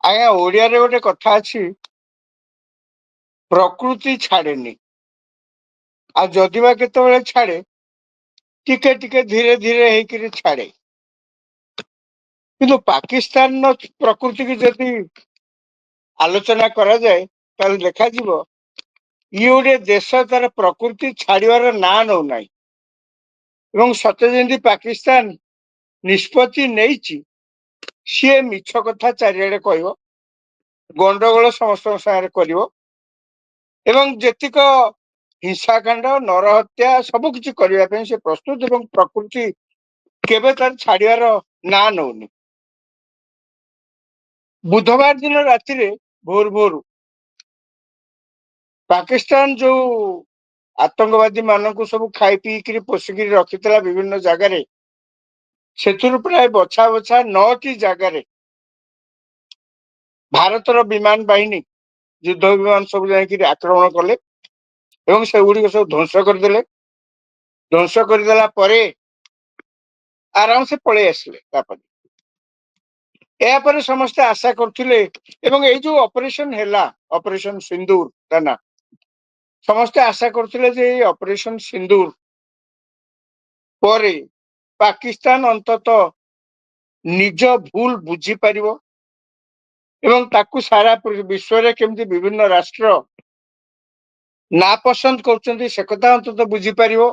ଆଜ୍ଞା ଓଡିଆରେ ଗୋଟେ କଥା ଅଛି, ପ୍ରକୃତି ଛାଡେନି। ଆଉ ଯଦି ବା କେତେବେଳେ ଛାଡେ ଟିକେ ଟିକେ ଧୀରେ ଧୀରେ ହେଇକିରି ଛାଡେ। କିନ୍ତୁ ପାକିସ୍ତାନର ପ୍ରକୃତିକୁ ଯଦି ଆଲୋଚନା କରାଯାଏ ତାହେଲେ ଦେଖାଯିବ ଇଏ ଗୋଟେ ଦେଶ ତାର ପ୍ରକୃତି ଛାଡିବାର ନାଁ ନଉନାହିଁ। ଏବଂ ସତେ ଯେମିତି ପାକିସ୍ତାନ ନିଷ୍ପତ୍ତି ନେଇଛି, ସିଏ ମିଛ କଥା ଚାରିଆଡେ କହିବ, ଗଣ୍ଡଗୋଳ ସମସ୍ତଙ୍କ ସାଙ୍ଗରେ କରିବ ଏବଂ ଯେତିକ ହିଂସାକାଣ୍ଡ ନରହତ୍ୟା ସବୁ କିଛି କରିବା ପାଇଁ ସେ ପ୍ରସ୍ତୁତ ଏବଂ ପ୍ରକୃତି କେବେ ତାର ଛାଡିବାର ନାଁ ନଉନି। ବୁଧବାର ଦିନ ରାତିରେ ଭୋର ଭୋରୁ ପାକିସ୍ତାନ ଯୋଉ ଆତଙ୍କବାଦୀ ମାନଙ୍କୁ ସବୁ ଖାଇ ପିଇକିରି ପୋଷିକିରି ରଖିଥିଲା ବିଭିନ୍ନ ଜାଗାରେ, ସେଥିରୁ ପ୍ରାୟ ବଛା ବଛା 9ଟି ଜାଗାରେ ଭାରତର ବିମାନ ବାହିନୀ ଯୁଦ୍ଧ ବିମାନ ସବୁ ଯାଇକିରି ଆକ୍ରମଣ କଲେ ଏବଂ ସେଗୁଡିକ ସବୁ ଧ୍ୱଂସ କରିଦେଲେ। ଧ୍ୱଂସ କରିଦେଲା ପରେ ଆରାମସେ ପଳେଇ ଆସିଲେ। ତାପରେ ଏହାପରେ ସମସ୍ତେ ଆଶା କରୁଥିଲେ ଏବଂ ଏଇ ଯୋଉ ଅପରେସନ ହେଲା, ଅପରେସନ ସିନ୍ଦୁର ତା ନା, ସମସ୍ତେ ଆଶା କରୁଥିଲେ ଯେ ଏଇ ଅପରେସନ ସିନ୍ଦୁର ପରେ ପାକିସ୍ତାନ ଅନ୍ତତଃ ନିଜ ଭୁଲ ବୁଝିପାରିବ ଏବଂ ତାକୁ ସାରା ବିଶ୍ୱରେ କେମିତି ବିଭିନ୍ନ ରାଷ୍ଟ୍ର ନାପସନ୍ଦ କରୁଛନ୍ତି ସେ କଥା ଅନ୍ତତଃ ବୁଝିପାରିବ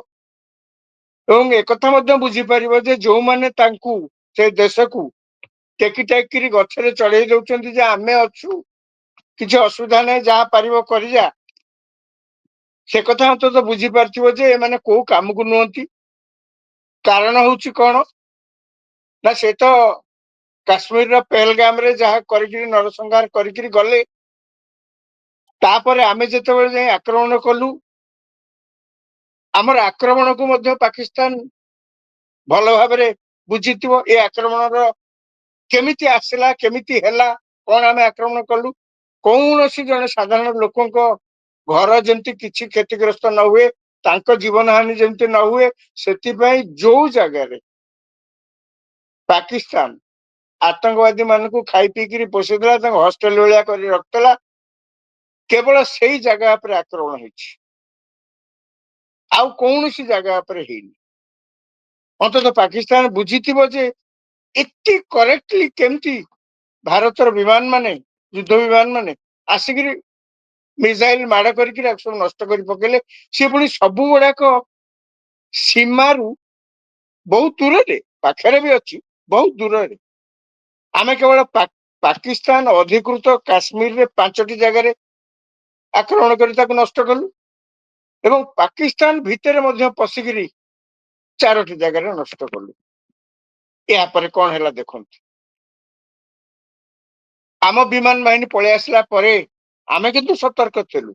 ଏବଂ ଏକଥା ମଧ୍ୟ ବୁଝିପାରିବ ଯେ ଯୋଉମାନେ ତାଙ୍କୁ ସେ ଦେଶକୁ ଟେକି ଟାକିରି ଗଛରେ ଚଢେଇ ଦଉଛନ୍ତି ଯେ ଆମେ ଅଛୁ, କିଛି ଅସୁବିଧା ନାହିଁ, ଯାହା ପାରିବ କରିଯା, ସେ କଥା ଅନ୍ତତଃ ବୁଝିପାରୁଥିବ ଯେ ଏମାନେ କୋଉ କାମକୁ ନୁହନ୍ତି। କାରଣ ହଉଛି କଣ ନା, ସେ ତ କାଶ୍ମୀରର ପେହେଲଗାମରେ ଯାହା କରିକିରି ନରସଂହାର କରିକିରି ଗଲେ, ତାପରେ ଆମେ ଯେତେବେଳେ ଯାଇ ଆକ୍ରମଣ କଲୁ, ଆମର ଆକ୍ରମଣକୁ ମଧ୍ୟ ପାକିସ୍ତାନ ଭଲ ଭାବରେ ବୁଝିଥିବ। ଏ ଆକ୍ରମଣର କେମିତି ଆସିଲା, କେମିତି ହେଲା, କଣ ଆମେ ଆକ୍ରମଣ କଲୁ, କୌଣସି ଜଣେ ସାଧାରଣ ଲୋକଙ୍କ ଘର ଯେମିତି କିଛି କ୍ଷତିଗ୍ରସ୍ତ ନ ହୁଏ, ତାଙ୍କ ଜୀବନ ହାନି ଯେମିତି ନ ହୁଏ, ସେଥିପାଇଁ ଯୋଉ ଜାଗାରେ ପାକିସ୍ତାନ ଆତଙ୍କବାଦୀ ମାନଙ୍କୁ ଖାଇ ପିଇକିରି ପୋଷିଥିଲା, ତାଙ୍କୁ ହଷ୍ଟେଲ ଭଳିଆ କରି ରଖିଥିଲା, କେବଳ ସେଇ ଜାଗା ଉପରେ ଆକ୍ରମଣ ହେଇଛି, ଆଉ କୌଣସି ଜାଗା ଉପରେ ହେଇନି। ଅନ୍ତତଃ ପାକିସ୍ତାନ ବୁଝିଥିବ ଯେ ଏତେ କରେକ୍ଟଲି କେମିତି ଭାରତର ବିମାନ ମାନେ, ଯୁଦ୍ଧ ବିମାନ ମାନେ ଆସିକିରି ମିସାଇଲ ମାଡ କରିକିରି ସବୁ ନଷ୍ଟ କରି ପକେଇଲେ। ସେ ପୁଣି ସବୁ ଗୁଡାକ ସୀମାରୁ ବହୁତ ଦୂରରେ, ପାଖରେ ବି ଅଛି, ବହୁତ ଦୂରରେ। ଆମେ କେବଳ ପାକିସ୍ତାନ ଅଧିକୃତ କାଶ୍ମୀରରେ 5ଟି ଜାଗାରେ ଆକ୍ରମଣ କରି ତାକୁ ନଷ୍ଟ କଲୁ ଏବଂ ପାକିସ୍ତାନ ଭିତରେ ମଧ୍ୟ ପଶିକିରି 4ଟି ଜାଗାରେ ନଷ୍ଟ କଲୁ। ଏହାପରେ କଣ ହେଲା ଦେଖନ୍ତୁ। ଆମ ବିମାନ ବାହିନୀ ପଳେଇ ଆସିଲା ପରେ ଆମେ କିନ୍ତୁ ସତର୍କ ଥିଲୁ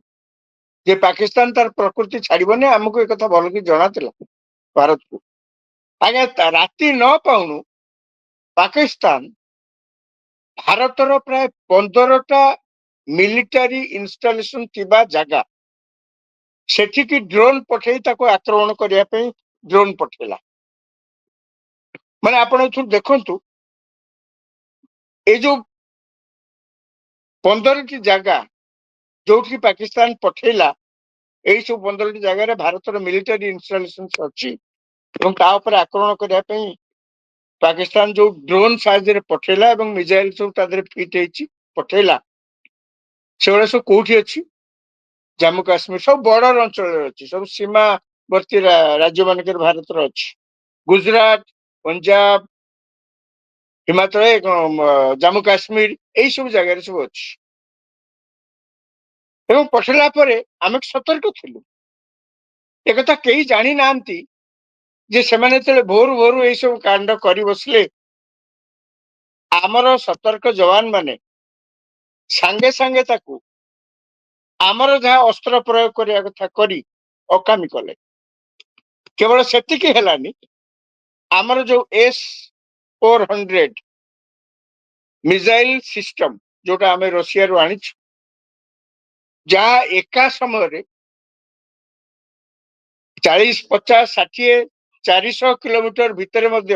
ଯେ ପାକିସ୍ତାନ ତାର ପ୍ରକୃତି ଛାଡିବନି, ଆମକୁ ଏକଥା ଭଲ କି ଜଣାଥିଲା ଭାରତକୁ। ଆଜ୍ଞା ରାତି ନ ପାଉଣୁ ପାକିସ୍ତାନ ଭାରତର ପ୍ରାୟ 15ଟା ମିଲିଟାରୀ ଇନଷ୍ଟଲେସନ ଥିବା ଜାଗା, ସେଠିକି ଡ୍ରୋନ ପଠେଇ ତାକୁ ଆକ୍ରମଣ କରିବା ପାଇଁ ଡ୍ରୋନ ପଠେଇଲା। ମାନେ ଆପଣ ଏଥିରୁ ଦେଖନ୍ତୁ, ଏଇ ଯୋଉ 15ଟି ଜାଗା ଯୋଉଠି ପାକିସ୍ତାନ ପଠେଇଲା, ଏଇ ସବୁ 15ଟି ଜାଗାରେ ଭାରତର ମିଲିଟାରୀ ଇନଷ୍ଟଲେସନ ଅଛି ଏବଂ ତା ଉପରେ ଆକ୍ରମଣ କରିବା ପାଇଁ ପାକିସ୍ତାନ ଯୋଉ ଡ୍ରୋନ ସାହାଯ୍ୟରେ ପଠେଇଲା ଏବଂ ମିସାଇଲ ସବୁ ତା ଦେହରେ ଫିଟ୍ ହେଇଛି ପଠେଇଲା, ସେଗୁଡା ସବୁ କୋଉଠି ଅଛି? ଜାମ୍ମୁ କାଶ୍ମୀର, ସବୁ ବର୍ଡର ଅଞ୍ଚଳରେ ଅଛି, ସବୁ ସୀମାବର୍ତ୍ତୀ ରାଜ୍ୟ ମାନଙ୍କରେ ଭାରତର ଅଛି। ଗୁଜରାଟ, ପଞ୍ଜାବ, ହିମାଚଳ, ଜାମ୍ମୁ କାଶ୍ମୀର, ଏଇ ସବୁ ଜାଗାରେ ସବୁ ଅଛି। ଏବଂ ପଠେଇଲା ପରେ ଆମେ ସତର୍କ ଥିଲୁ। ଏକଥା କେହି ଜାଣି ନାହାନ୍ତି ଯେ ସେମାନେ ଯେତେବେଳେ ଭୋରୁ ଭୋରୁ ଏଇ ସବୁ କାଣ୍ଡ କରି ବସିଲେ, ଆମର ସତର୍କ ଯବାନ ମାନେ ସାଙ୍ଗେ ସାଙ୍ଗେ ତାକୁ ଆମର ଯାହା ଅସ୍ତ୍ର ପ୍ରୟୋଗ କରିବା କଥା କରି ଅକାମି କଲେ। କେବଳ ସେତିକି ହେଲାନି, ଆମର ଯୋଉ S-400 ମିସାଇଲ ସିଷ୍ଟମ ଯୋଉଟା ଆମେ ରଷିଆରୁ ଆଣିଛୁ, ଯାହା ଏକା ସମୟରେ 40, 50, 60, 400 କିଲୋମିଟର ଭିତରେ ମଧ୍ୟ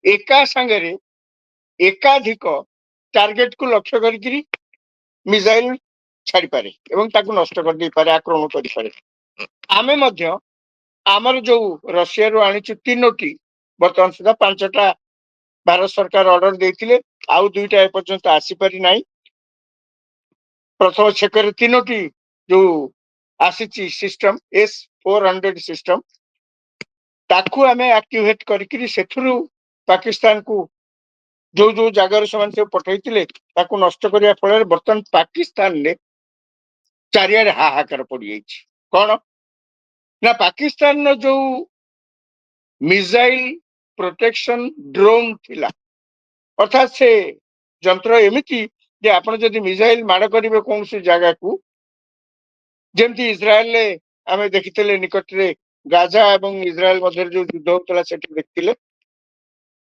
ଏକା ସାଙ୍ଗରେ ଏକାଧିକ टार्गेट को लक्ष्य करी मिसाइल छाड़ी पारे एवं ताकू नष्ट कर दे पारे आक्रमण करि पारे आमे मध्य आमर जो रशिया रो आनी तीनोटी वर्तमान सुधा 5टा भारत सरकार ऑर्डर देथिले आउ दुईटा ए पर्यंत आसी पारि नाही प्रथम छेकर तीनोटी जो आसीची सिस्टम S-400 सिस्टम ताकू आमे एक्टिवेट करिकरी सेथुरु पाकिस्तान को जो जो जगार से पठेइतिले ताकू नष्ट करिया फल बर्तमान पाकिस्तान ने चारियारे हाहाकार पड़ जाइए कौन ना पाकिस्तान नो जो मिसाइल प्रोटेक्शन ड्रोन थिला अर्थात से जंत्र एमिति जे आपण जदि मिसाइल माड़ करिवे कौन सी जगह को जेमती इस्राएल ले आमे देखितले निकट रे गाजा एवं इस्राएल मध्य जो युद्ध होतला सेठी देखितले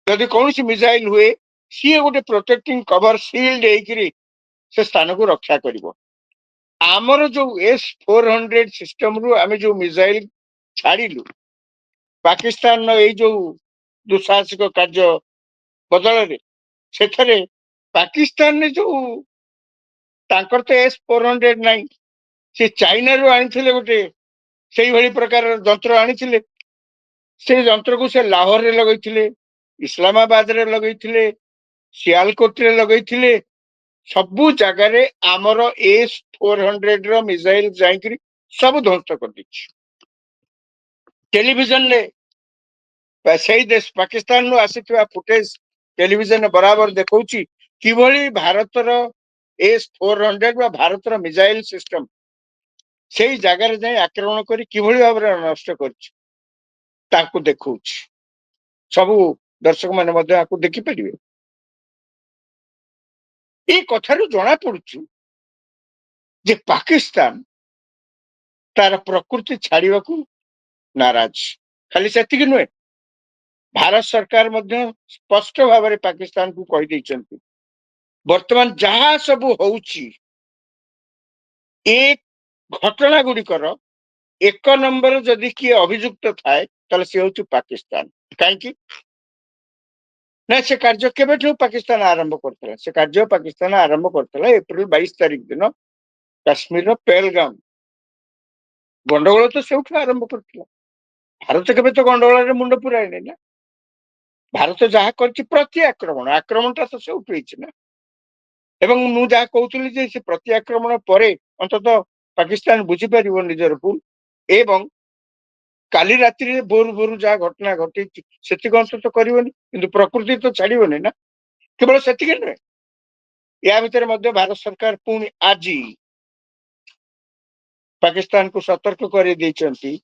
यदि कौन सी मिसाइल हुए सी गोटे प्रोटेक्टिंग कवर शील्ड हेकरी से स्थान को रक्षा करिवो आमर जो S-400 सिस्टम रु आमे जो मिसाइल छाड़िलु पाकिस्तान नो ए जो दुसाहसिक कार्य बदल रे सेथरे पाकिस्तान ने जो तांकर तो S-400 नाही से चाइना रु आनिथिले गोटे सेही भली प्रकार यंत्र आनिथिले से यंत्र को से लाहौर रे लगैथिले इस्लामाबाद रे लगैथिले सियालकोट रे लगैथिले सबु जगह रे आमर S-400 रो मिसाइल जाइकरी सब ध्वस्त कर दिछि टेलीविजन ने सही देश पाकिस्तान नु आसीथिबा फुटेज टेलीविजन ने बराबर देखौछि किभली भारत रो S-400 बा भारत रो मिसाइल सिस्टम सेही जगह रे जाय आक्रमण करी किभली भाबरे नष्ट करछि ताकू देखौछि सबु दर्शक माने मध्ये आकू देखि परिबे ए कथारु जणा पडुछि जे पाकिस्तान तार प्रकृति छाड़िबाकू नाराज खाली सेतिक नुहे भारत सरकार मध्ये स्पष्ट भाव पाकिस्तान को कहि दैछन्ति वर्तमान जहा सब होउछि एक घटना गुड़िकर एक नंबर जदि किए अभियुक्त थाए ताले से होउछि पाकिस्तान काहेकि ना से कार्य केबेठू पाकिस्तान आरंभ करथला से कार्य पाकिस्तान आरंभ करथला अप्रैल 22 तारिख दिन काश्मीर पहलगाम गंडगोल तो सेउठू आरंभ करथला भारत केबे तो गंडगोल रे मुंड पुराय नै ना भारत जहा करछि प्रति आक्रमण आक्रमणटा तो सेउठू हिछि ना एवं मु जहा कहउतली जे से प्रति आक्रमण परे अंततः पाकिस्तान बुझी परिबो निजर भूल एवं काली रात्रि रे बोर बोर जहा घटना घटी सेति अंत तो करिवनी किंतु प्रकृति तो छाड़िबनी ना केवल सेतिक नै या भितर मध्ये भारत सरकार पुणी आजी पाकिस्तान को सतर्क कर दैछन्ति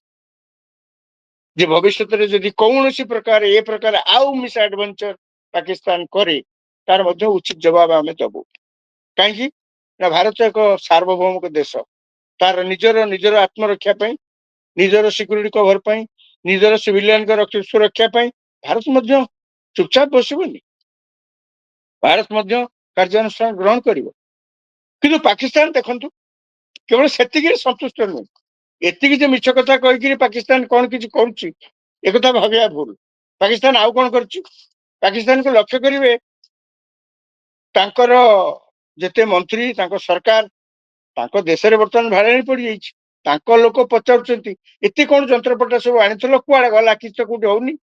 जे भविष्य रे यदि कौनसी प्रकार ए प्रकार आउ मिस एडवेंचर पाकिस्तान करे तार मध्ये उचित जवाब आमे दबो काहेकि ना भारत एक सार्वभौमिक देश तार निजर निजर आत्मरक्षा पई निजर सिक्यूरिटी कवर पई निजर सिविलियन का सुरक्षा पई भारत मध्ये चुपचाप बसिबनी भारत मध्ये कार्यानुष्ठान ग्रहण करिवो किंतु पाकिस्तान देखंतु केवल सेतिक संतुष्ट नुहे एतिक जे मिछ कथा कहिकरी पाकिस्तान कोन किछि करूछि एकथा भाबिया भूल पाकिस्तान आउ कोन करछि पाकिस्तान को लक्ष्य करिवे तांकर जेते मंत्री तांको सरकार तांको देश रे वर्तमान भाड़े पड़ जाइछि तांको लोक पचाउछन्ति एते कोन जंत्रपटा सब आनिथलो कुआडे गला किछ तो कुटी होउनी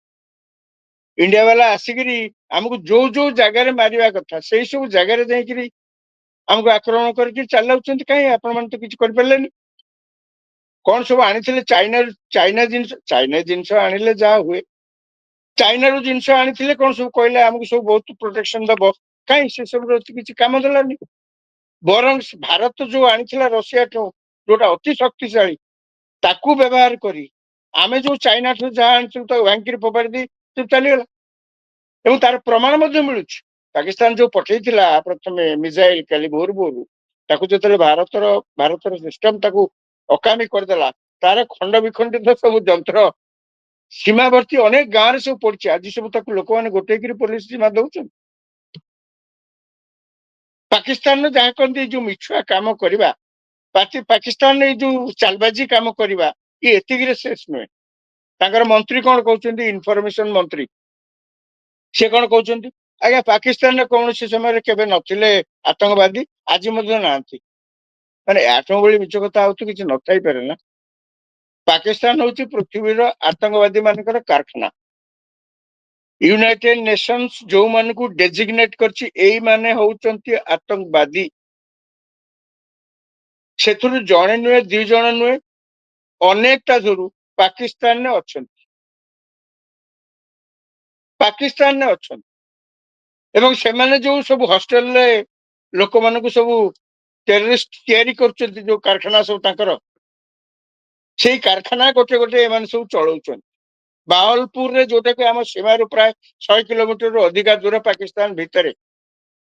इंडिया वाला आसिकरी हमकु जो जो जगह रे मारिवा कथा सेही सब जगह रे जाइकरी हमको आक्रमण करके चलाउछन्ति काहे आपण मन तो किछ कर परलेनी कौन सब आनिथिले चाइना जिंस आनिले जा हुए चाइना रो जिंस आनिथिले कौन सब कहले हमको सब बहुत प्रोटेक्शन दबो काहे से सब रो किछ काम दलानी बरं भारत जो आनिथिला रशिया ठो जोटा अति शक्तिशाली ताकू व्यवहार करी आमे जो चाइना ठो जा आनिथिल तो वैंकिर फोपाड़ी दी चुप चली गला एवं तार प्रमाण मध्ये मिलुछ पाकिस्तान जो पठेइथिला प्रथमे मिसाइल काली भोर भोर ताकू जतले भारतर सिस्टम ताकू अकामी करदेला तार खंड विखंडित सब जंत्र सीमावर्ती अनेक गाँव सब पड़ी आज सब ताकू लोक मैंने गोटे पुलिस सीमा दौरान पाकिस्तान जहाँ कहते जो मिछुआ काम करवा पाकिस्तान जो चालबाजी काम करवा ये एतिक शेष नुहे तांकर मंत्री कौन कहते इनफॉरमेशन मंत्री से कौन कहते ଆଜ୍ଞା ପାକିସ୍ତାନରେ କୌଣସି ସମୟରେ କେବେ ନଥିଲେ ଆତଙ୍କବାଦୀ, ଆଜି ମଧ୍ୟ ନାହାନ୍ତି। ମାନେ ଆଟମ ଭଳି ମିଛ କଥା ଆଉ ତ କିଛି ନଥାଇପାରେ ନା। ପାକିସ୍ତାନ ହଉଛି ପୃଥିବୀର ଆତଙ୍କବାଦୀ ମାନଙ୍କର କାରଖାନା। ୟୁନାଇଟେଡ ନେସନ୍ସ ଯୋଉମାନଙ୍କୁ ଡେଜିଗ୍ନେଟ କରିଛି ଏଇମାନେ ହଉଛନ୍ତି ଆତଙ୍କବାଦୀ। ସେଥିରୁ ଜଣେ ନୁହେଁ, 2 ଜଣ ନୁହେଁ, ଅନେକଟା ଦୂର ପାକିସ୍ତାନରେ ଅଛନ୍ତି। ପାକିସ୍ତାନରେ ଅଛନ୍ତି ଏବଂ ସେମାନେ ଯୋଉ ସବୁ ହଷ୍ଟେଲରେ ଲୋକମାନଙ୍କୁ ସବୁ ଟେରରିଷ୍ଟ ତିଆରି କରୁଛନ୍ତି, ଯୋଉ କାରଖାନା ସବୁ ତାଙ୍କର, ସେଇ କାରଖାନା ଗୋଟେ ଗୋଟେ ଏମାନେ ସବୁ ଚଳଉଛନ୍ତି। ବାୱଲପୁରରେ ଯୋଉଟାକି ଆମ ସୀମାରୁ ପ୍ରାୟ 100 କିଲୋମିଟରରୁ ଅଧିକା ଦୂର ପାକିସ୍ତାନ ଭିତରେ।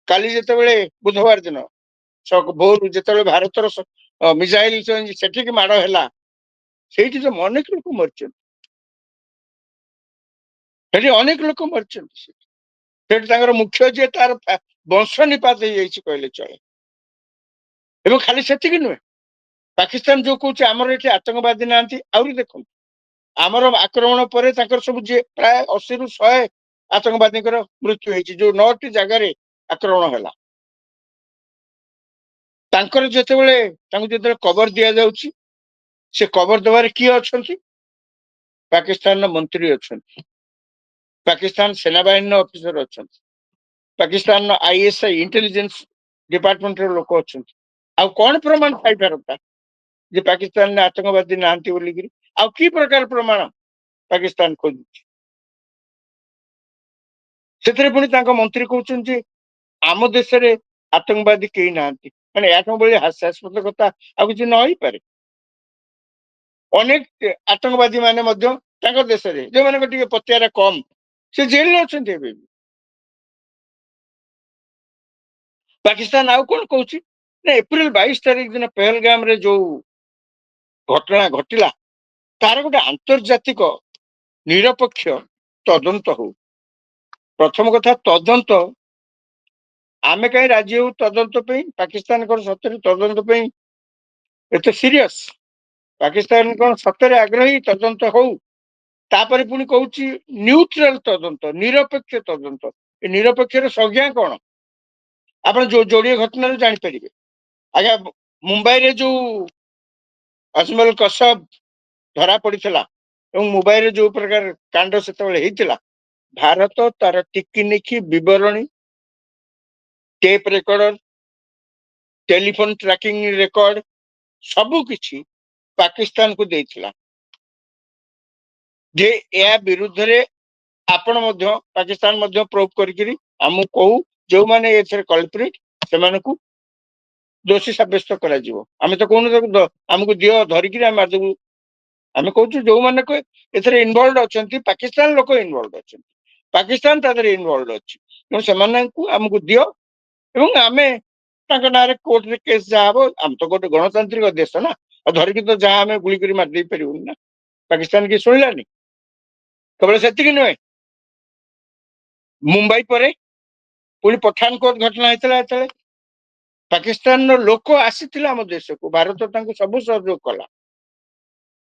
କାଲି ଯେତେବେଳେ ବୁଧବାର ଦିନ ଭୋରୁ ଯେତେବେଳେ ଭାରତର ମିସାଇଲ ସେଠିକି ମାଡ ହେଲା, ସେଇଠି ତ ଅନେକ ଲୋକ ମରିଛନ୍ତି। ସେଠି ଅନେକ ଲୋକ ମରିଛନ୍ତି। ସେଠି ତାଙ୍କର ମୁଖ୍ୟ ଯିଏ, ତାର ବଂଶ ନିପାତ ହେଇଯାଇଛି କହିଲେ ଚଳେ। ଏବଂ ଖାଲି ସେତିକି ନୁହେଁ, ପାକିସ୍ତାନ ଯୋଉ କହୁଛି ଆମର ଏଠି ଆତଙ୍କବାଦୀ ନାହାନ୍ତି, ଆହୁରି ଦେଖନ୍ତୁ ଆମର ଆକ୍ରମଣ ପରେ ତାଙ୍କର ସବୁ ଯିଏ ପ୍ରାୟ 80ରୁ 100 ଆତଙ୍କବାଦୀଙ୍କର ମୃତ୍ୟୁ ହେଇଛି, ଯୋଉ 9ଟି ଜାଗାରେ ଆକ୍ରମଣ ହେଲା। ତାଙ୍କର ତାଙ୍କୁ ଯେତେବେଳେ କବର ଦିଆଯାଉଛି, ସେ କବର ଦେବାରେ କିଏ ଅଛନ୍ତି? ପାକିସ୍ତାନର ମନ୍ତ୍ରୀ ଅଛନ୍ତି, ପାକିସ୍ତାନ ସେନାବାହିନୀର ଅଫିସର ଅଛନ୍ତି, ପାକିସ୍ତାନର ISI ଇଣ୍ଟେଲିଜେନ୍ସ ଡିପାର୍ଟମେଣ୍ଟର ଲୋକ ଅଛନ୍ତି। ଆଉ କଣ ପ୍ରମାଣ ପାଇପାରନ୍ତା ଯେ ପାକିସ୍ତାନରେ ଆତଙ୍କବାଦୀ ନାହାନ୍ତି ବୋଲିକିରି? ଆଉ କି ପ୍ରକାର ପ୍ରମାଣ ପାକିସ୍ତାନ ଖୋଜୁଛି? ସେଥିରେ ପୁଣି ତାଙ୍କ ମନ୍ତ୍ରୀ କହୁଛନ୍ତି ଯେ ଆମ ଦେଶରେ ଆତଙ୍କବାଦୀ କେହି ନାହାନ୍ତି। ମାନେ ଏହାଙ୍କ ଭଳି ହାସ୍ୟାସ୍ପଦ କଥା ଆଉ କିଛି ନ ହେଇପାରେ। ଅନେକ ଆତଙ୍କବାଦୀ ମାନେ ମଧ୍ୟ ତାଙ୍କ ଦେଶରେ, ଯୋଉମାନଙ୍କ ଟିକେ ପତିଆରା କମ, ସେ ଜେଲରେ ଅଛନ୍ତି ଏବେ ବି। ପାକିସ୍ତାନ ଆଉ କଣ କହୁଛି ନା ଏପ୍ରିଲ 22 ତାରିଖ ଦିନ ପେହେଲଗାମରେ ଯୋଉ ଘଟଣା ଘଟିଲା, ତାର ଗୋଟେ ଆନ୍ତର୍ଜାତିକ ନିରପେକ୍ଷ ତଦନ୍ତ ହଉ। ପ୍ରଥମ କଥା, ତଦନ୍ତ ଆମେ କାହିଁ ରାଜି ହଉ ତଦନ୍ତ ପାଇଁ? ପାକିସ୍ତାନ କଣ ସତରେ ତଦନ୍ତ ପାଇଁ ଏତେ ସିରିୟସ? ପାକିସ୍ତାନ କଣ ସତରେ ଆଗ୍ରହୀ ତଦନ୍ତ ହଉ? ତାପରେ ପୁଣି କହୁଛି ନ୍ୟୁଟ୍ରାଲ ତଦନ୍ତ, ନିରପେକ୍ଷ ତଦନ୍ତ। ଏ ନିରପେକ୍ଷର ସଂଜ୍ଞା କଣ ଆପଣ ଯୋଡିଏ ଘଟଣାରୁ ଜାଣିପାରିବେ। ଆଜ୍ଞା, ମୁମ୍ବାଇରେ ଯୋଉ ଅଜମଲ କସବ ଧରା ପଡିଥିଲା ଏବଂ ମୁମ୍ବାଇରେ ଯୋଉ ପ୍ରକାର କାଣ୍ଡ ସେତେବେଳେ ହେଇଥିଲା, ଭାରତ ତାର ଟିକିନିଖି ବିବରଣୀ, ଟେପ ରେକର୍ଡର, ଟେଲିଫୋନ ଟ୍ରାକିଂ ରେକର୍ଡ, ସବୁ କିଛି ପାକିସ୍ତାନକୁ ଦେଇଥିଲା ଯେ ଏହା ବିରୁଦ୍ଧରେ ଆପଣ ମଧ୍ୟ, ପାକିସ୍ତାନ ମଧ୍ୟ ପ୍ରୁଭ୍ କରିକିରି ଆମକୁ କହୁ, ଯୋଉମାନେ ଏଥିରେ କଲପ୍ରିଟ ସେମାନଙ୍କୁ ଦୋଷୀ ସାବ୍ୟସ୍ତ କରାଯିବ। ଆମେ ତ କହୁନୁ ତାକୁ ଆମକୁ ଦିଅ ଧରିକିରି ଆମେ ମାରିଦବୁ। ଆମେ କହୁଛୁ ଯୋଉମାନେ ଏଥିରେ ଇନଭଲ୍ଭ ଅଛନ୍ତି, ପାକିସ୍ତାନ ଲୋକ ଇନଭଲ୍ଭ ଅଛନ୍ତି, ପାକିସ୍ତାନ ତା ଦେହରେ ଇନଭଲ୍ଭ ଅଛି, ତେଣୁ ସେମାନଙ୍କୁ ଆମକୁ ଦିଅ ଏବଂ ଆମେ ତାଙ୍କ ନାଁରେ କୋର୍ଟରେ କେସ୍ ଯାହା ହବ। ଆମେ ତ ଗୋଟେ ଗଣତାନ୍ତ୍ରିକ ଦେଶ ନା, ଆଉ ଧରିକି ତ ଯାହା ଆମେ ଗୁଳି କରି ମାରିଦେଇ ପାରିବୁନି ନା। ପାକିସ୍ତାନ କି ଶୁଣିଲାନି। କେବଳ ସେତିକି ନୁହେଁ, ମୁମ୍ବାଇ ପରେ ପୁଣି ପଠାନକୋଟ ଘଟଣା ହେଇଥିଲା, ଯେତେବେଳେ ପାକିସ୍ତାନର ଲୋକ ଆସିଥିଲେ ଆମ ଦେଶକୁ, ଭାରତ ତାଙ୍କୁ ସବୁ ସହଯୋଗ କଲା।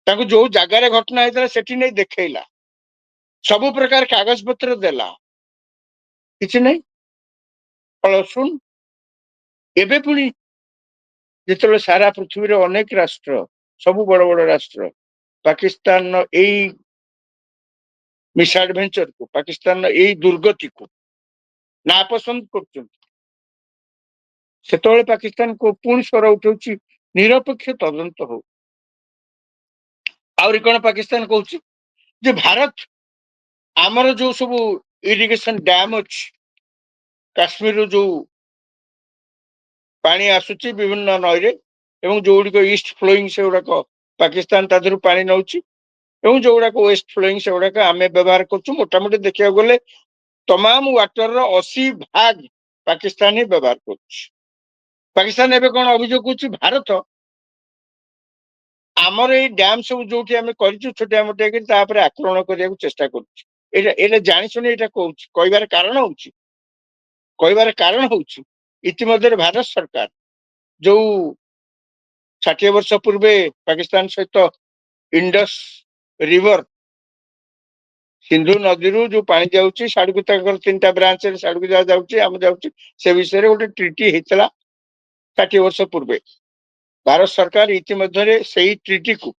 ତାଙ୍କୁ ଯୋଉ ଜାଗାରେ ଘଟଣା ହେଇଥିଲା ସେଠି ନେଇ ଦେଖେଇଲା, ସବୁ ପ୍ରକାର କାଗଜ ପତ୍ର ଦେଲା, କିଛି ନାହିଁ। ଫଳ ଶୁଣ, ଏବେ ପୁଣି ଯେତେବେଳେ ସାରା ପୃଥିବୀରେ ଅନେକ ରାଷ୍ଟ୍ର, ସବୁ ବଡ ବଡ ରାଷ୍ଟ୍ର ପାକିସ୍ତାନର ଏଇ ମିସ୍ଆଡଭେଞ୍ଚରକୁ, ପାକିସ୍ତାନର ଏଇ ଦୁର୍ଗତିକୁ ନାପସନ୍ଦ କରୁଛନ୍ତି, ସେତେବେଳେ ପାକିସ୍ତାନକୁ ପୁଣି ସ୍ୱର ଉଠଉଛି ନିରପେକ୍ଷ ତଦନ୍ତ ହଉ। ଆହୁରି କଣ ପାକିସ୍ତାନ କହୁଛି ଯେ ଭାରତ ଆମର ଯୋଉ ସବୁ ଇରିଗେସନ ଡ୍ୟାମ ଅଛି, କାଶ୍ମୀରରୁ ଯୋଉ ପାଣି ଆସୁଛି ବିଭିନ୍ନ ନଈରେ ଏବଂ ଯୋଉଗୁଡିକ ଇଷ୍ଟ ଫ୍ଲୋଇଂ, ସେଗୁଡାକ ପାକିସ୍ତାନ ତା ଦେହରୁ ପାଣି ନଉଛି ଏବଂ ଯୋଉଗୁଡାକ ୱେଷ୍ଟ ଫ୍ଲୋଇଂ ସେଗୁଡାକ ଆମେ ବ୍ୟବହାର କରୁଛୁ। ମୋଟାମୋଟି ଦେଖିବାକୁ ଗଲେ ତମାମ ୱାଟରର 80% ପାକିସ୍ତାନ ହିଁ ବ୍ୟବହାର କରୁଛି। ପାକିସ୍ତାନ ଏବେ କଣ ଅଭିଯୋଗ କରୁଛି, ଭାରତ ଆମର ଏଇ ଡ୍ୟାମ ସବୁ ଯୋଉଠି ଆମେ କରିଛୁ ଛୋଟିଆ ମୋଟିଆ କରି ତାପରେ ଆକ୍ରମଣ କରିବାକୁ ଚେଷ୍ଟା କରୁଛି। ଏଇଟା ଜାଣିଶୁଣି ଏଇଟା କହୁଛି। କହିବାର କାରଣ ହଉଛି ଇତିମଧ୍ୟରେ ଭାରତ ସରକାର ଯୋଉ 60 ବର୍ଷ ପୂର୍ବେ ପାକିସ୍ତାନ ସହିତ ଇଣ୍ଡସ୍ ରିଭର ସିନ୍ଧୁ ନଦୀରୁ ଯୋଉ ପାଣି ଯାଉଛି ସାଡକୁ ତାଙ୍କର 3ଟା ବ୍ରାଞ୍ଚରେ ସାଡକୁ ଯାହା ଯାଉଛି ଆମ ଯାଉଛି ସେ ବିଷୟରେ ଗୋଟେ ଟ୍ରିଟି ହେଇଥିଲା 60 ବର୍ଷ ପୂର୍ବେ। ଭାରତ ସରକାର ଇତିମଧ୍ୟରେ ସେଇ ଟ୍ରିଟିକୁ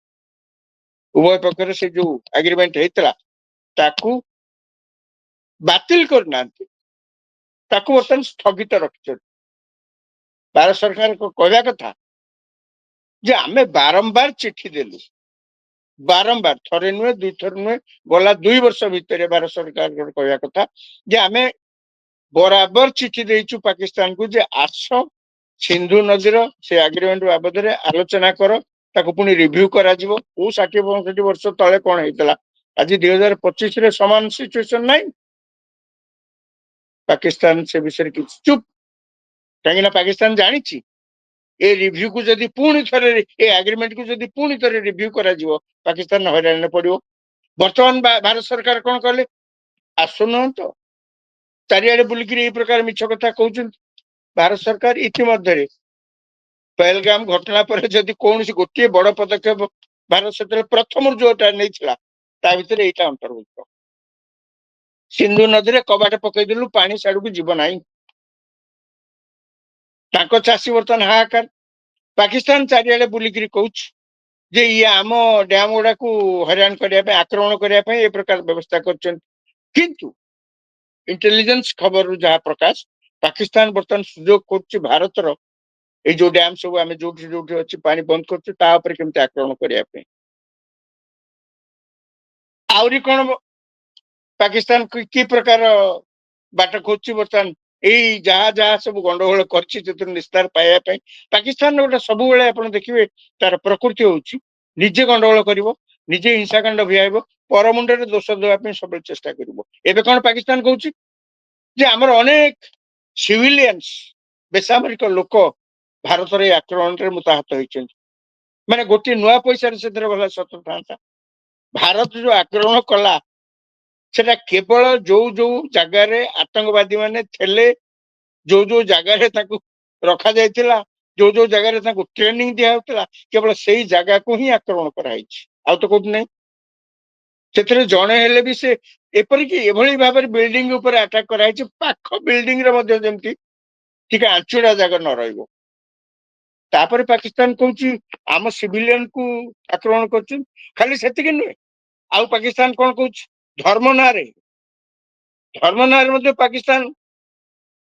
ଉଭୟ ପକ୍ଷରେ ସେ ଯୋଉ ଆଗ୍ରିମେଣ୍ଟ ହେଇଥିଲା ତାକୁ ବାତିଲ କରିନାହାନ୍ତି, ତାକୁ ବର୍ତ୍ତମାନ ସ୍ଥଗିତ ରଖିଛନ୍ତି। ଭାରତ ସରକାର କହିବା କଥା ଯେ ଆମେ ବାରମ୍ବାର ଚିଠି ଦେଲୁ, ବାରମ୍ବାର, ଥରେ ନୁହେଁ ଦୁଇଥର ନୁହେଁ, ଗଲା 2 ବର୍ଷ ଭିତରେ ଭାରତ ସରକାର କହିବା କଥା ଯେ ଆମେ ବରାବର ଚିଠି ଦେଇଛୁ ପାକିସ୍ତାନକୁ ଯେ ଆସ ସିନ୍ଧୁ ନଦୀର ସେ ଆଗ୍ରିମେଣ୍ଟ ବାବଦରେ ଆଲୋଚନା କର, ତାକୁ ପୁଣି ରିଭ୍ୟୁ କରାଯିବ। କୋଉ 60-65 ବର୍ଷ ତଳେ କଣ ହେଇଥିଲା, ଆଜି 2025ରେ ସମାନ ସିଚୁଏସନ ନାହିଁ। ପାକିସ୍ତାନ ସେ ବିଷୟରେ କିଛି ଚୁପ୍, କାହିଁକି ନା ପାକିସ୍ତାନ ଜାଣିଛି ଏ ରିଭ୍ୟୁକୁ ଯଦି ପୁଣି ଥରେ ଏ ଆଗ୍ରିମେଣ୍ଟକୁ ଯଦି ପୁଣି ଥରେ ରିଭ୍ୟୁ କରାଯିବ ପାକିସ୍ତାନ ହଇରାଣରେ ପଡିବ। ବର୍ତ୍ତମାନ ଭାରତ ସରକାର କଣ କଲେ, ଆସୁନାହାନ୍ତି, ଚାରିଆଡେ ବୁଲିକିରି ଏଇ ପ୍ରକାର ମିଛ କଥା କହୁଛନ୍ତି। ଭାରତ ସରକାର ଇତିମଧ୍ୟରେ ପହଲଗାମ ଘଟଣା ପରେ ଯଦି କୌଣସି ଗୋଟିଏ ବଡ ପଦକ୍ଷେପ ଭାରତ ସେତେବେଳେ ପ୍ରଥମରୁ ଯୋଉଟା ନେଇଥିଲା ତା ଭିତରେ ଏଇଟା ଅନ୍ତର୍ଭୁକ୍ତ। ସିନ୍ଧୁ ନଦୀରେ କବାଟ ପକେଇଦେଲୁ, ପାଣି ସାଡକୁ ଯିବ ନାହିଁ। ତାଙ୍କ ଚାଷୀ ବର୍ତ୍ତମାନ ହାହାକାର। ପାକିସ୍ତାନ ଚାରିଆଡେ ବୁଲିକିରି କହୁଛି ଯେ ଇଏ ଆମ ଡ୍ୟାମ ଗୁଡାକୁ ହଇରାଣ କରିବା ପାଇଁ, ଆକ୍ରମଣ କରିବା ପାଇଁ ଏ ପ୍ରକାର ବ୍ୟବସ୍ଥା କରିଛନ୍ତି। କିନ୍ତୁ ଇଣ୍ଟେଲିଜେନ୍ସ ଖବରରୁ ଯାହା ପ୍ରକାଶ, ପାକିସ୍ତାନ ବର୍ତ୍ତମାନ ସୁଯୋଗ କରୁଛି ଭାରତର ଏଇ ଯୋଉ ଡ୍ୟାମ ସବୁ ଆମେ ଯୋଉଠି ଯୋଉଠି ଅଛି ପାଣି ବନ୍ଦ କରୁଛୁ ତା ଉପରେ କେମିତି ଆକ୍ରମଣ କରିବା ପାଇଁ। ଆହୁରି କଣ ପାକିସ୍ତାନ କି ପ୍ରକାର ବାଟ ଖୋଜୁଛି ବର୍ତ୍ତମାନ ଏଇ ଯାହା ଯାହା ସବୁ ଗଣ୍ଡଗୋଳ କରିଛି ସେଥିରୁ ନିସ୍ତାର ପାଇବା ପାଇଁ। ପାକିସ୍ତାନ ଗୋଟେ ସବୁବେଳେ ଆପଣ ଦେଖିବେ ତାର ପ୍ରକୃତି ହଉଛି ନିଜେ ଗଣ୍ଡଗୋଳ କରିବ, ନିଜେ ହିଂସାକାଣ୍ଡ ଭିଆଇବ, ପରମୁଣ୍ଡରେ ଦୋଷ ଦେବା ପାଇଁ ସବୁବେଳେ ଚେଷ୍ଟା କରିବ। ଏବେ କଣ ପାକିସ୍ତାନ କହୁଛି ଯେ ଆମର ଅନେକ ସିଭିଲିଆନ୍ସ ବେସାମରିକ ଲୋକ ଭାରତର ଏଇ ଆକ୍ରମଣରେ ମୃତାହତ ହେଇଛନ୍ତି। ମାନେ ଗୋଟିଏ ନୂଆ ପଇସାରେ ସେଥିରେ ଭଲ ସତ ଥାନ୍ତା। ଭାରତ ଯୋଉ ଆକ୍ରମଣ କଲା ସେଟା କେବଳ ଯୋଉ ଯୋଉ ଜାଗାରେ ଆତଙ୍କବାଦୀ ମାନେ ଥିଲେ, ଯୋଉ ଯୋଉ ଜାଗାରେ ତାକୁ ରଖାଯାଇଥିଲା, ଯୋଉ ଯୋଉ ଜାଗାରେ ତାଙ୍କୁ ଟ୍ରେନିଂ ଦିଆହଉଥିଲା, କେବଳ ସେଇ ଜାଗାକୁ ହିଁ ଆକ୍ରମଣ କରାଯାଇଛି, ଆଉ ତ କୋଉଠି ନାହିଁ। ସେଥିରେ ଜଣେ ହେଲେ ବି ସେ ଏପରିକି ଏଭଳି ଭାବରେ ବିଲ୍ଡିଂ ଉପରେ ଆଟାକ କରାଯାଇଛି, ପାଖ ବିଲ୍ଡିଂ ରେ ମଧ୍ୟ ଯେମିତି ଟିକେ ଆଞ୍ଚୁଡା ଜାଗା ନ ରହିବ। ତାପରେ ପାକିସ୍ତାନ କହୁଛି ଆମ ସିଭିଲିଆନକୁ ଆକ୍ରମଣ କରୁଛନ୍ତି। ଖାଲି ସେତିକି ନୁହେଁ, ଆଉ ପାକିସ୍ତାନ କଣ କହୁଛି, ଧର୍ମ ନାଁରେ, ଧର୍ମ ନାଁରେ ମଧ୍ୟ ପାକିସ୍ତାନ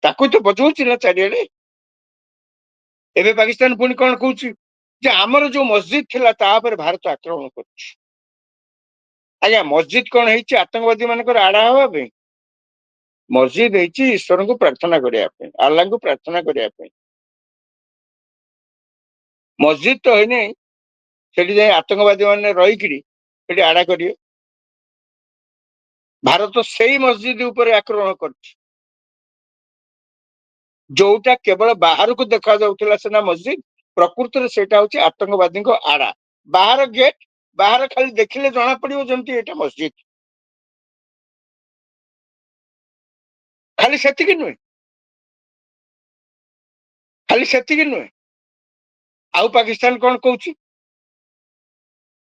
ତାକୁ ତ ବଜଉଛି ନା ଚାରିଆଡେ। ଏବେ ପାକିସ୍ତାନ ପୁଣି କଣ କହୁଛି ଯେ ଆମର ଯୋଉ ମସଜିଦ ଥିଲା ତା ଉପରେ ଭାରତ ଆକ୍ରମଣ କରୁଛି। ଆଜ୍ଞା, ମସଜିଦ କଣ ହେଇଛି ଆତଙ୍କବାଦୀ ମାନଙ୍କର ଆଡା ହବା ପାଇଁ? ମସଜିଦ ହେଇଛି ଈଶ୍ୱରଙ୍କୁ ପ୍ରାର୍ଥନା କରିବା ପାଇଁ, ଆଲ୍ଲାହଙ୍କୁ ପ୍ରାର୍ଥନା କରିବା ପାଇଁ। ମସଜିଦ ତ ହେଇନି ସେଠି ଯାଇ ଆତଙ୍କବାଦୀ ମାନେ ରହିକିରି ସେଠି ଆଡା କରିବେ। ଭାରତ ସେଇ ମସଜିଦ ଉପରେ ଆକ୍ରମଣ କରିଛି ଯୋଉଟା କେବଳ ବାହାରକୁ ଦେଖା ଯାଉଥିଲା ସିନା ମସଜିଦ, ପ୍ରକୃତରେ ସେଇଟା ହଉଛି ଆତଙ୍କବାଦୀଙ୍କ ଆଡା। ବାହାର ଗେଟ, ବାହାର ଖାଲି ଦେଖିଲେ ଜଣା ପଡିବ ଯେମିତି ଏଇଟା ମସଜିଦ। ଖାଲି ସେତିକି ନୁହେଁ, ଖାଲି ସେତିକି ନୁହେଁ, ଆଉ ପାକିସ୍ତାନ କଣ କହୁଛି,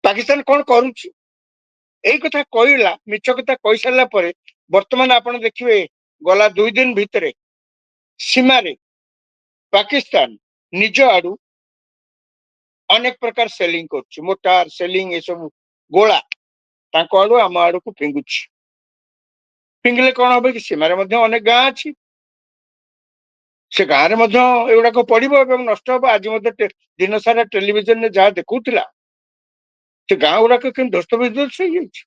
ପାକିସ୍ତାନ କଣ କରୁଛି, ଏଇ କଥା କହିଲା, ମିଛ କଥା କହିସାରିଲା ପରେ ବର୍ତ୍ତମାନ ଆପଣ ଦେଖିବେ ଗଲା 2 ଦିନ ଭିତରେ ସୀମାରେ ପାକିସ୍ତାନ ନିଜ ଆଡୁ ଅନେକ ପ୍ରକାର ସେଲିଂ କରୁଛି, ମୋଟାର ସେଲିଂ ଏସବୁ ଗୋଳା ତାଙ୍କ ଆଡୁ ଆମ ଆଡକୁ ଫିଙ୍ଗୁଛି। ଫିଙ୍ଗିଲେ କଣ ହବ କି, ସୀମାରେ ମଧ୍ୟ ଅନେକ ଗାଁ ଅଛି, ସେ ଗାଁରେ ମଧ୍ୟ ଏଗୁଡାକ ପଡିବ ଏବଂ ନଷ୍ଟ ହବ। ଆଜି ମଧ୍ୟ ଦିନ ସାରା ଟେଲିଭିଜନରେ ଯାହା ଦେଖଉଥିଲା ସେ ଗାଁ ଗୁଡାକ କେମିତି ଧ୍ୱସ୍ତବିଧ୍ୱସ୍ତ ହେଇଯାଇଛି।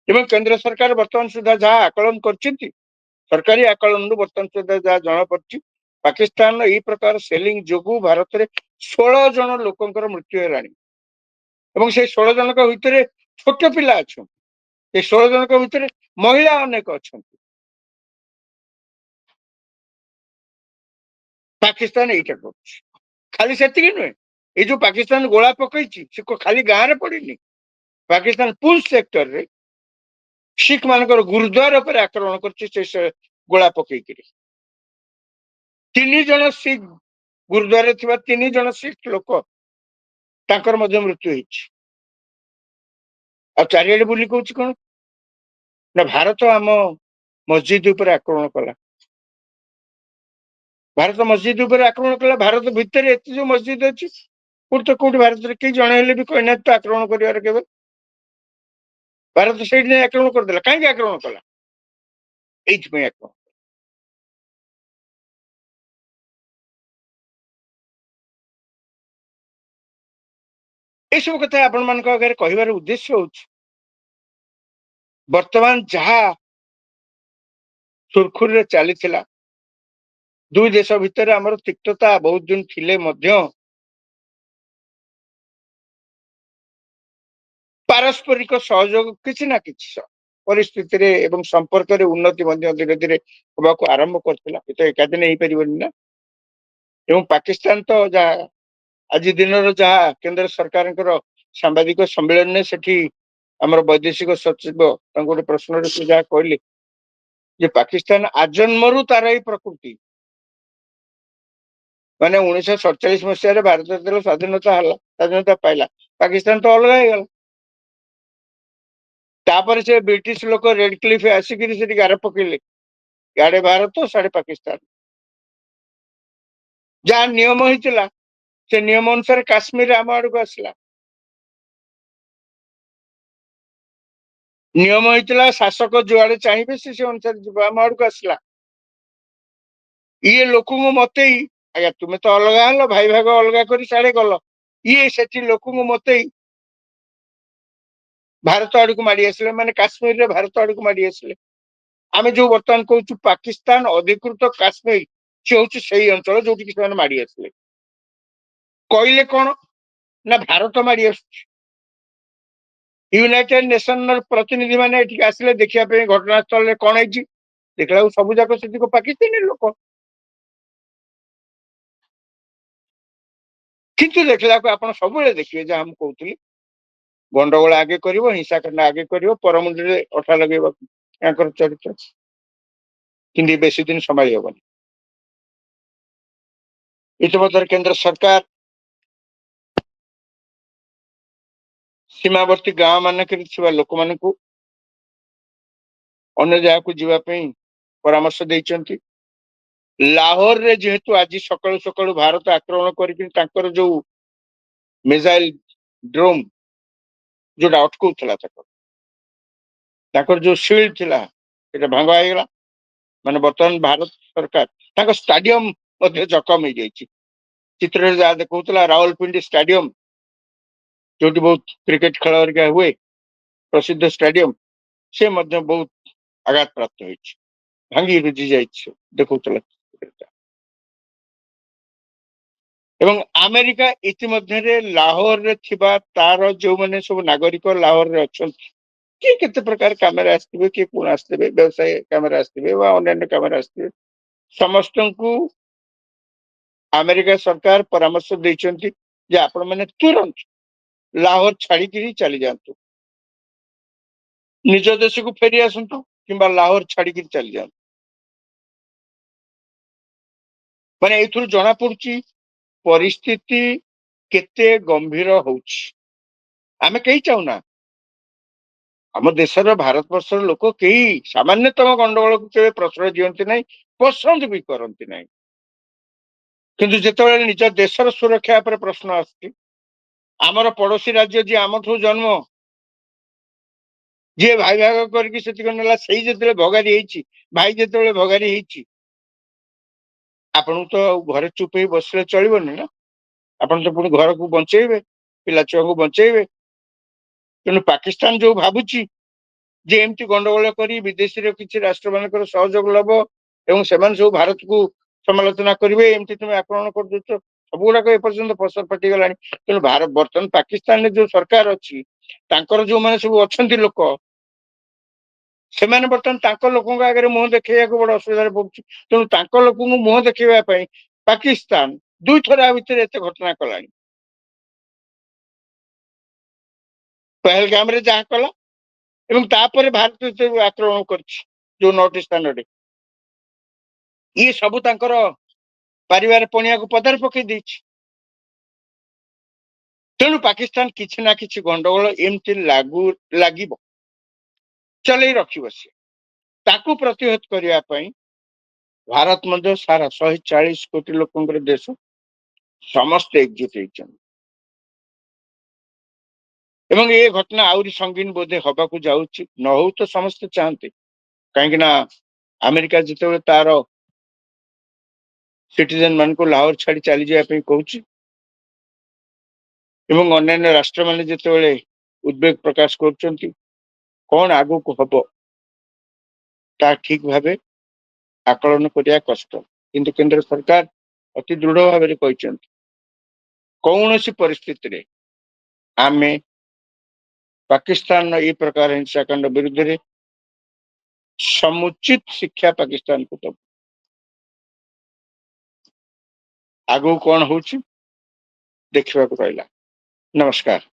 ଏବଂ କେନ୍ଦ୍ର ସରକାର ବର୍ତ୍ତମାନ ସୁଦ୍ଧା ଯାହା ଆକଳନ କରିଛନ୍ତି, ସରକାରୀ ଆକଳନରୁ ବର୍ତ୍ତମାନ ସୁଦ୍ଧା ଯାହା ଜଣାପଡିଛି, ପାକିସ୍ତାନର ଏଇ ପ୍ରକାର ସେଲିଂ ଯୋଗୁ ଭାରତରେ 16 ଜଣ ଲୋକଙ୍କର ମୃତ୍ୟୁ ହେଲାଣି ଏବଂ ସେଇ 16 ଜଣଙ୍କ ଭିତରେ ଛୋଟ ପିଲା ଅଛନ୍ତି, ଏ 16 ଜଣଙ୍କ ଭିତରେ ମହିଳା ଅନେକ ଅଛନ୍ତି। ପାକିସ୍ତାନ ଏଇଟା କରୁଛି। ଖାଲି ସେତିକି ନୁହେଁ, ଏଇ ଯୋଉ ପାକିସ୍ତାନ ଗୋଳା ପକେଇଛି ସେ ଖାଲି ଗାଁରେ ପଡିନି, ପାକିସ୍ତାନ ପୁଞ୍ଚ ସେକ୍ଟରରେ ଶିଖ ମାନଙ୍କର ଗୁରୁଦ୍ୱାର ଉପରେ ଆକ୍ରମଣ କରୁଛି ସେ ଗୋଳା ପକେଇକିରି। 3 ଜଣ ଶିଖ ଗୁରୁଦ୍ୱାରରେ ଥିବା 3 ଜଣ ଶିଖ ଲୋକ ତାଙ୍କର ମଧ୍ୟ ମୃତ୍ୟୁ ହେଇଛି। ଆଉ ଚାରିଆଡେ ବୁଲି କହୁଛି କଣ ନା ଭାରତ ଆମ ମସଜିଦ ଉପରେ ଆକ୍ରମଣ କଲା। ଭାରତ ମସଜିଦ ଉପରେ ଆକ୍ରମଣ କଲା। ଭାରତ ଭିତରେ ଏତେ ଯୋଉ ମସଜିଦ ଅଛି, କୋଉଠି ତ କୋଉଠି ଭାରତରେ କେହି ଜଣେ ହେଲେ ବି କହିନାହାନ୍ତି ତ ଆକ୍ରମଣ କରିବାର କେବେ। ଭାରତ ସେଇଠି ଯାଇ ଆକ୍ରମଣ କରିଦେଲା। କାହିଁକି ଆକ୍ରମଣ କଲା? ଏଇଥିପାଇଁ ଆକ୍ରମଣ। ଏଇସବୁ କଥା ଆପଣମାନଙ୍କ ଆଗରେ କହିବାର ଉଦ୍ଦେଶ୍ୟ ହଉଛି, ବର୍ତ୍ତମାନ ଯାହା ସୁରୁଖୁରୁରେ ଚାଲିଥିଲା, ଦୁଇ ଦେଶ ଭିତରେ ଆମର ତିକ୍ତତା ବହୁତ ଦିନ ଥିଲେ ମଧ୍ୟ ପାରସ୍ପରିକ ସହଯୋଗ କିଛି ନା କିଛି ପରିସ୍ଥିତିରେ ଏବଂ ସମ୍ପର୍କରେ ଉନ୍ନତି ମଧ୍ୟ ଧୀରେ ଧୀରେ ହବାକୁ ଆରମ୍ଭ କରିଥିଲା। ଏ ତ ଏକାଦିନ ହେଇପାରିବନି ନା। ଏବଂ ପାକିସ୍ତାନ ତ ଯାହା ଆଜି ଦିନର ଯାହା କେନ୍ଦ୍ର ସରକାରଙ୍କର ସାମ୍ବାଦିକ ସମ୍ମିଳନୀରେ ସେଠି ଆମର ବୈଦେଶିକ ସଚିବ ତାଙ୍କୁ ଗୋଟେ ପ୍ରଶ୍ନରେ ସେ ଯାହା କହିଲେ ଯେ ପାକିସ୍ତାନ ଆଜନ୍ମରୁ ତାର ଏଇ ପ୍ରକୃତି, ମାନେ 1947 ଭାରତ ଯେତେବେଳେ ସ୍ୱାଧୀନତା ପାଇଲା, ପାକିସ୍ତାନ ତ ଅଲଗା ହେଇଗଲା। ତାପରେ ସେ ବ୍ରିଟିଶ ଲୋକ ରେଡ କ୍ଲିଫ ଆସିକିରି ସେଠି ଗାର ପକେଇଲେ, ଇଆଡେ ଭାରତ ସାଡେ ପାକିସ୍ତାନ। ଯାହା ନିୟମ ହେଇଥିଲା ସେ ନିୟମ ଅନୁସାରେ କାଶ୍ମୀର ଆମ ଆଡକୁ ଆସିଲା। ନିୟମ ହେଇଥିଲା ଶାସକ ଯୁଆଡେ ଚାହିଁବେ ସେ ଅନୁସାରେ ଯିବ, ଆମ ଆଡକୁ ଆସିଲା। ଇଏ ଲୋକଙ୍କୁ ମତେଇ, ଆଜ୍ଞା ତୁମେ ତ ଅଲଗା ହେଲ, ଭାଇ ଭାଗ ଅଲଗା କରି ସାଡେ ଗଲ, ଇଏ ସେଠି ଲୋକଙ୍କୁ ମତେଇ ଭାରତ ଆଡକୁ ମାଡି ଆସିଲେ, ମାନେ କାଶ୍ମୀରରେ ଭାରତ ଆଡକୁ ମାଡି ଆସିଲେ। ଆମେ ଯୋଉ ବର୍ତ୍ତମାନ କହୁଛୁ ପାକିସ୍ତାନ ଅଧିକୃତ କାଶ୍ମୀର, ସେ ହଉଛି ସେଇ ଅଞ୍ଚଳ ଯୋଉଠିକି ସେମାନେ ମାଡି ଆସିଲେ। କହିଲେ କଣ ନା ଭାରତ ମାଡି ଆସୁଛି। ୟୁନାଇଟେଡ ନେସନ ପ୍ରତିନିଧି ମାନେ ଏଠିକି ଆସିଲେ ଦେଖିବା ପାଇଁ ଘଟଣାସ୍ଥଳରେ କଣ ହେଇଛି, ଦେଖିଲା ବେଳକୁ ସବୁ ଯାକ ସେଠିକୁ ପାକିସ୍ତାନୀ ଲୋକ। କିନ୍ତୁ ଦେଖିଲାକୁ ଆପଣ ସବୁବେଳେ ଦେଖିବେ, ଯାହା ମୁଁ କହୁଥିଲି, ଗଣ୍ଡଗୋଳ ଆଗେ କରିବ, ହିଂସାକାଣ୍ଡ ଆଗେ କରିବ, ପରମୁଣ୍ଡରେ ଅଠା ଲଗେଇବାକୁ ତାଙ୍କର ଚରିତ୍ର। କିନ୍ତୁ ବେଶୀ ଦିନ ସମ୍ଭାଳି ହବନି। ଇତିମଧ୍ୟରେ କେନ୍ଦ୍ର ସରକାର ସୀମାବର୍ତ୍ତୀ ଗାଁ ମାନଙ୍କରେ ଥିବା ଲୋକମାନଙ୍କୁ ଅନ୍ୟ ଜାଗାକୁ ଯିବା ପାଇଁ ପରାମର୍ଶ ଦେଇଛନ୍ତି। ଲାହୋରରେ ଯେହେତୁ ଆଜି ସକାଳୁ ସକାଳୁ ଭାରତ ଆକ୍ରମଣ କରିକି ତାଙ୍କର ଯୋଉ ମିସାଇଲ ଡ୍ରୋନ୍ ଯୋଉଟା ଅଟକଉଥିଲା ତାଙ୍କର ଯୋଉ ସିଲ୍ଡ ଥିଲା ସେଟା ଭଙ୍ଗା ହେଇଗଲା। ମାନେ ବର୍ତ୍ତମାନ ଭାରତ ସରକାର ତାଙ୍କ ଷ୍ଟାଡିୟମ ମଧ୍ୟ ଜଖମ ହେଇଯାଇଛି। ଚିତ୍ରରେ ଯାହା ଦେଖଉଥିଲା ରାଉଲପିଣ୍ଡି ଷ୍ଟାଡିୟମ, ଯୋଉଠି ବହୁତ କ୍ରିକେଟ ଖେଳ ହେରିକା ହୁଏ, ପ୍ରସିଦ୍ଧ ଷ୍ଟାଡିୟମ, ସେ ମଧ୍ୟ ବହୁତ ଆଘାତ ପ୍ରାପ୍ତ ହେଇଛି, ଭାଙ୍ଗି ରୁଜି ଯାଇଛି ଦେଖଉଥିଲା। ଏବଂ ଆମେରିକା ଇତିମଧ୍ୟରେ ଲାହୋରରେ ଥିବା ତାର ଯୋଉମାନେ ସବୁ ନାଗରିକ ଲାହୋରରେ ଅଛନ୍ତି, କିଏ କେତେ ପ୍ରକାର କାମରେ ଆସିଥିବେ, କିଏ କଣ ଆସିଥିବେ, ବ୍ୟବସାୟ କାମରେ ଆସିଥିବେ ବା ଅନ୍ୟାନ୍ୟ କାମରେ ଆସିଥିବେ, ସମସ୍ତଙ୍କୁ ଆମେରିକା ସରକାର ପରାମର୍ଶ ଦେଇଛନ୍ତି ଯେ ଆପଣ ମାନେ ତୁରନ୍ତ ଲାହୋର ଛାଡିକିରି ଚାଲି ଯାଆନ୍ତୁ। ନିଜ ଦେଶକୁ ଫେରି ଆସନ୍ତୁ କିମ୍ବା ଲାହୋର ଛାଡିକିରି ଚାଲିଯାଆନ୍ତୁ। ମାନେ ଏଇଥିରୁ ଜଣା ପଡୁଛି ପରିସ୍ଥିତି କେତେ ଗମ୍ଭୀର ହଉଛି। ଆମେ କେହି ଚାହୁଁନା, ଆମ ଦେଶର ଭାରତ ବର୍ଷର ଲୋକ କେହି ସାମାନ୍ୟତମ ଗଣ୍ଡଗୋଳକୁ କେବେ ପ୍ରଶ୍ରୟ ଦିଅନ୍ତି ନାହିଁ, ପସନ୍ଦ ବି କରନ୍ତି ନାହିଁ। କିନ୍ତୁ ଯେତେବେଳେ ନିଜ ଦେଶର ସୁରକ୍ଷା ଉପରେ ପ୍ରଶ୍ନ ଆସୁଛି, ଆମର ପଡୋଶୀ ରାଜ୍ୟ ଯିଏ ଆମଠୁ ଜନ୍ମ, ଯିଏ ଭାଇ ଭାଗ କରିକି ସେତିକି ନେଲା, ସେଇ ଯେତେବେଳେ ଭଗାରୀ ହେଇଛି, ଭାଇ ଯେତେବେଳେ ଭଗାରୀ ହେଇଛି, ଆପଣଙ୍କୁ ତ ଘରେ ଚୁପ ହେଇ ବସିଲେ ଚଳିବନି ନା, ଆପଣ ତ ପୁଣି ଘରକୁ ବଞ୍ଚେଇବେ, ପିଲା ଛୁଆଙ୍କୁ ବଞ୍ଚେଇବେ। ତେଣୁ ପାକିସ୍ତାନ ଯୋଉ ଭାବୁଛି ଯେ ଏମିତି ଗଣ୍ଡଗୋଳ କରି ବିଦେଶୀର କିଛି ରାଷ୍ଟ୍ର ମାନଙ୍କର ସହଯୋଗ ଲବ ଏବଂ ସେମାନେ ସବୁ ଭାରତକୁ ସମାଲୋଚନା କରିବେ, ଏମିତି ତୁମେ ଆକ୍ରମଣ କରିଦଉଛ, ସବୁ ଗୁଡାକ ଏପର୍ଯ୍ୟନ୍ତ ଫସର ଫାଟିଗଲାଣି। ତେଣୁ ବର୍ତ୍ତମାନ ପାକିସ୍ତାନରେ ଯୋଉ ସରକାର ଅଛି, ତାଙ୍କର ଯୋଉମାନେ ସବୁ ଅଛନ୍ତି ଲୋକ, ସେମାନେ ବର୍ତ୍ତମାନ ତାଙ୍କ ଲୋକଙ୍କ ଆଗରେ ମୁହଁ ଦେଖେଇବାକୁ ବଡ ଅସୁବିଧାରେ ପଡୁଛି। ତେଣୁ ତାଙ୍କ ଲୋକଙ୍କୁ ମୁହଁ ଦେଖେଇବା ପାଇଁ ପାକିସ୍ତାନ ଦୁଇଥର ଆ ଭିତରେ ଏତେ ଘଟଣା କଲାଣି। ପହଲଗାମରେ ଯାହା କଲା ଏବଂ ତାପରେ ଭାରତ ଆକ୍ରମଣ କରିଛି ଯୋଉ 9ଟି ସ୍ଥାନରେ, ଇଏ ସବୁ ତାଙ୍କର ପାରିବାର ପଣିଆକୁ ପଦାରେ ପକେଇ ଦେଇଛି। ତେଣୁ ପାକିସ୍ତାନ କିଛି ନା କିଛି ଗଣ୍ଡଗୋଳ ଏମିତି ଲାଗିବ। ଚଲେଇ ରଖିବ ସେ। ତାକୁ ପ୍ରତିହତ କରିବା ପାଇଁ ଭାରତ ମଧ୍ୟ ସାରା 140 କୋଟି ଲୋକଙ୍କର ଦେଶ, ସମସ୍ତେ ଏକଜୁଟ ହେଇଛନ୍ତି। ଏବଂ ଏ ଘଟଣା ଆହୁରି ସଙ୍ଗୀନ ବୋଧେ ହବାକୁ ଯାଉଛି, ନ ହଉ ତ ସମସ୍ତେ ଚାହାନ୍ତି। କାହିଁକି ନା ଆମେରିକା ଯେତେବେଳେ ତାର ସିଟିଜେନ ମାନଙ୍କୁ ଲାହୋର ଛାଡି ଚାଲିଯିବା ପାଇଁ କହୁଛି ଏବଂ ଅନ୍ୟାନ୍ୟ ରାଷ୍ଟ୍ରମାନେ ଯେତେବେଳେ ଉଦ୍ବେଗ ପ୍ରକାଶ କରୁଛନ୍ତି, କଣ ଆଗକୁ ହବ ତାହା ଠିକ ଭାବେ ଆକଳନ କରିବା କଷ୍ଟ। କିନ୍ତୁ କେନ୍ଦ୍ର ସରକାର ଅତି ଦୃଢ ଭାବରେ କହିଛନ୍ତି କୌଣସି ପରିସ୍ଥିତିରେ ଆମେ ପାକିସ୍ତାନର ଏ ପ୍ରକାର ହିଂସାକାଣ୍ଡ ବିରୁଦ୍ଧରେ ସମୁଚିତ ଶିକ୍ଷା ପାକିସ୍ତାନକୁ ଦବୁ। ଆଗକୁ କଣ ହଉଛି ଦେଖିବାକୁ ରହିଲା। ନମସ୍କାର।